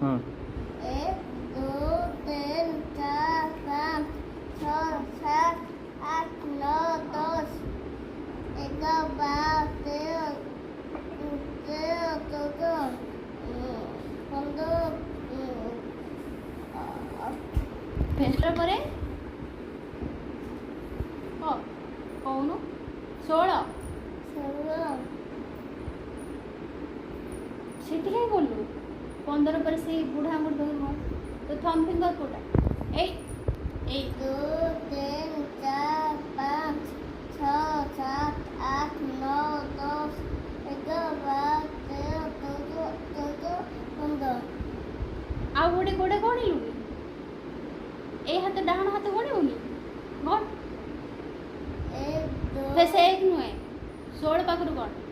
हाँ 1 2 3 4 5 6 7 8 9 10 11 12 13 14 15 ଫେଷ୍ଟର ପରେ କହୁନୁ 16 ସେଠି କାହିଁ କଲୁ 15 ପରେ ସେଇ ବୁଢ଼ା ଆଙ୍ଗୁଠି ଧରିବ ତ ଥମ୍ ଫିଙ୍ଗର କୋଉଟା ଏଇ 2 3 4 5 6 7 8 9 10 11 12 13 14 15 ଆଉ ଗୋଟେ ଗୋଡ଼େ ଗଣିଲୁ କି ଏଇ ହାତ ଡାହାଣ ହାତ ଗଣିବୁନି ଗଣ 1 2 ସେ 1 ନୁହେଁ 16 ପାଖରୁ ଗଣ